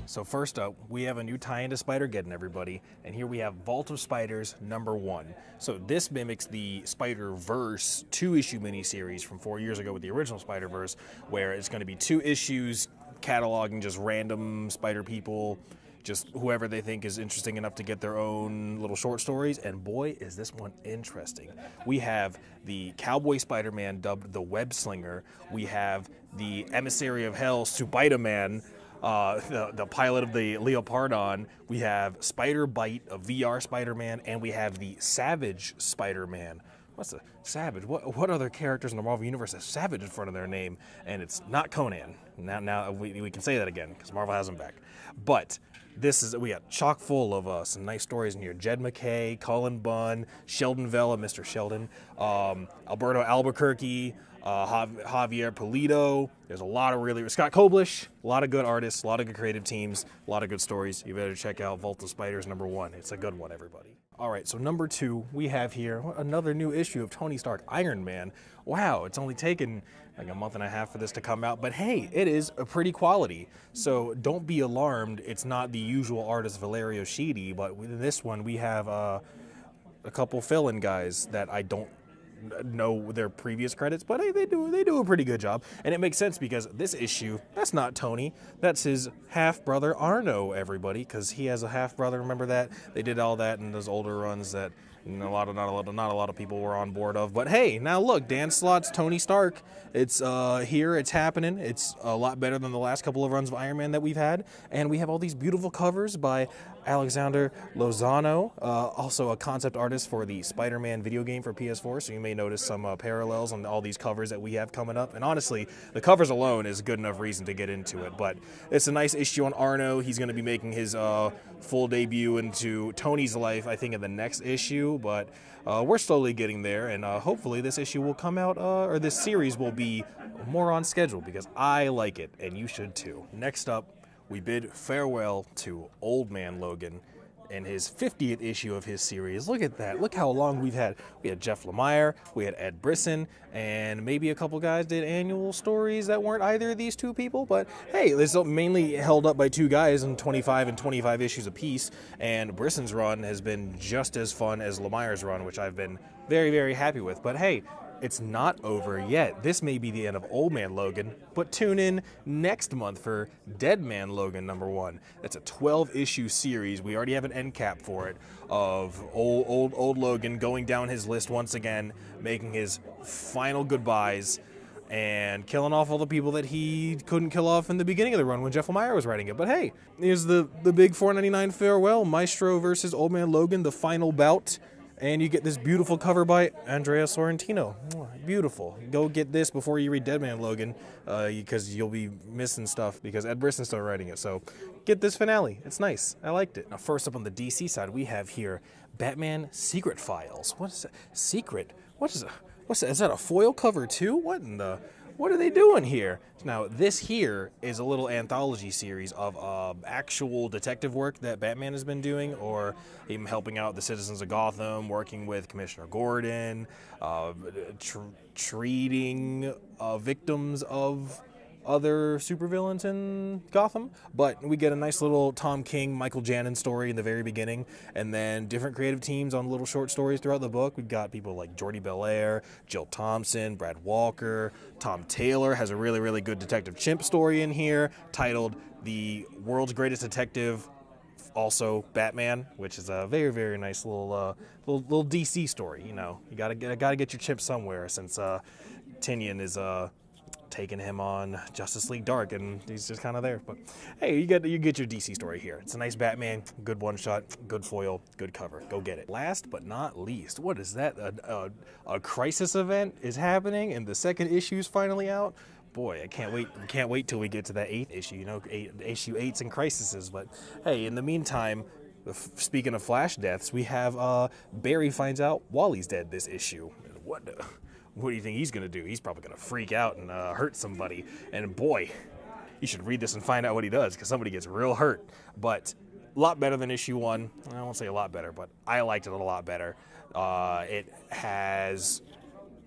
So first up, we have a new tie into Spider-Geddon, everybody, and here we have Vault of Spiders #1. So this mimics the SpiderVerse 2-issue miniseries from 4 years ago with the original SpiderVerse, where it's going to be 2 issues cataloging just random spider people, just whoever they think is interesting enough to get their own little short stories, and boy, is this one interesting. We have the Cowboy Spider-Man dubbed the Web Slinger. We have the Emissary of Hell, Spider-Man, the pilot of the Leopardon. We have Spider Bite, a VR Spider-Man, and we have the Savage Spider-Man. What's a Savage? What other characters in the Marvel Universe have Savage in front of their name? And it's not Conan. Now we can say that again, because Marvel has him back. But we got chock full of some nice stories in here. Jed McKay, Cullen Bunn, Sheldon Vella, Mr. Sheldon, Alberto Albuquerque, Javier Pulido. There's a lot of Scott Koblish, a lot of good artists, a lot of good creative teams, a lot of good stories. You better check out Vault of Spiders #1. It's a good one, everybody. All right, so #2, we have here another new issue of Tony Stark Iron Man. Wow, it's only taken like a month and a half for this to come out, but hey, it is a pretty quality. So don't be alarmed. It's not the usual artist Valerio Schiti, but with this one we have a couple fill-in guys that I don't know their previous credits, but hey, they do a pretty good job, and it makes sense because this issue, that's not Tony, that's his half brother Arno, everybody, because he has a half brother. Remember that they did all that in those older runs that not a lot of people were on board of. But hey, now look, Dan Slott's Tony Stark. It's here, it's happening. It's a lot better than the last couple of runs of Iron Man that we've had, and we have all these beautiful covers by Alexander Lozano, also a concept artist for the Spider-Man video game for PS4, so you may notice some parallels on all these covers that we have coming up. And honestly, the covers alone is good enough reason to get into it, but it's a nice issue on Arno. He's going to be making his full debut into Tony's life, I think, in the next issue, but we're slowly getting there, and hopefully this issue will come out, or this series will be more on schedule, because I like it, and you should too. Next up, we bid farewell to Old Man Logan and his 50th issue of his series. Look at that. Look how long we've had. We had Jeff Lemire, we had Ed Brisson, and maybe a couple guys did annual stories that weren't either of these two people. But hey, it's mainly held up by 2 guys in 25 and 25 issues apiece. And Brisson's run has been just as fun as Lemire's run, which I've been very, very happy with. But hey, it's not over yet. This may be the end of Old Man Logan, but tune in next month for Dead Man Logan #1. That's a 12-issue series. We already have an end cap for it of old Logan going down his list once again, making his final goodbyes, and killing off all the people that he couldn't kill off in the beginning of the run when Jeff Lemire was writing it. But hey, here's the big $4.99 farewell, Maestro versus Old Man Logan, the final bout. And you get this beautiful cover by Andrea Sorrentino. Beautiful. Go get this before you read Dead Man Logan, because you'll be missing stuff because Ed Brisson's still writing it. So get this finale. It's nice. I liked it. Now, first up on the DC side, we have here Batman Secret Files. What is that? Secret? What is that? What's that? Is that a foil cover too? What are they doing here? Now, this here is a little anthology series of actual detective work that Batman has been doing, or him helping out the citizens of Gotham, working with Commissioner Gordon, treating victims of other supervillains in Gotham. But we get a nice little Tom King, Michael Janin story in the very beginning, and then different creative teams on little short stories throughout the book. We've got people like Jordi Belair, Jill Thompson, Brad Walker, Tom Taylor has a really, really good Detective Chimp story in here titled The World's Greatest Detective, also Batman, which is a very, very nice little DC story. You know, you gotta get your chimp somewhere, since Tynion is taking him on Justice League Dark, and he's just kind of there. But hey, you get your DC story here. It's a nice Batman, good one shot, good foil, good cover. Go get it. Last but not least, what is that? A crisis event is happening, and the second issue's finally out. Boy, I can't wait till we get to that 8th issue. You know, issue 8s and crises. But hey, in the meantime, speaking of Flash deaths, we have Barry finds out Wally's dead this issue. What do you think he's going to do? He's probably going to freak out and hurt somebody. And boy, you should read this and find out what he does, because somebody gets real hurt. But A lot better than issue 1. I won't say a lot better, but I liked it a lot better. It has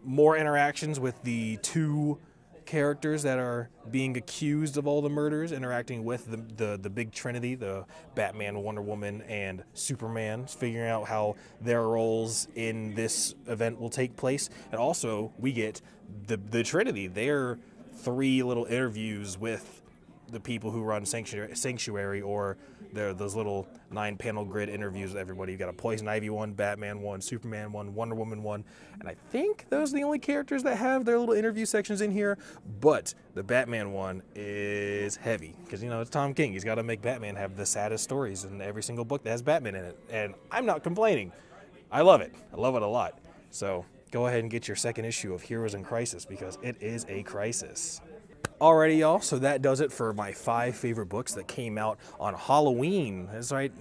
more interactions with the 2 characters that are being accused of all the murders, interacting with the big trinity, the Batman, Wonder Woman, and Superman, figuring out how their roles in this event will take place. And also, we get the trinity, their 3 little interviews with the people who run Sanctuary, or those little 9-panel grid interviews with everybody. You got a Poison Ivy one, Batman one, Superman one, Wonder Woman one, and I think those are the only characters that have their little interview sections in here. But the Batman one is heavy because, you know, it's Tom King. He's got to make Batman have the saddest stories in every single book that has Batman in it, and I'm not complaining. I love it. I love it a lot. So go ahead and get your second issue of Heroes in Crisis because it is a crisis. Alrighty, y'all, so that does it for my 5 favorite books that came out on Halloween. That's right,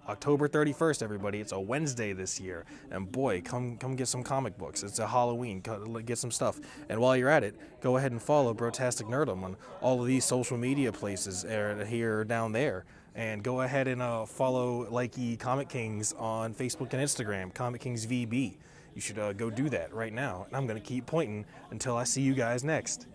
October 31st, everybody. It's a Wednesday this year. And boy, come get some comic books. It's a Halloween. Get some stuff. And while you're at it, go ahead and follow Brotastic Nerdom on all of these social media places here or down there. And go ahead and follow Likey Comic Kings on Facebook and Instagram, Comic Kings VB. You should go do that right now. And I'm going to keep pointing until I see you guys next.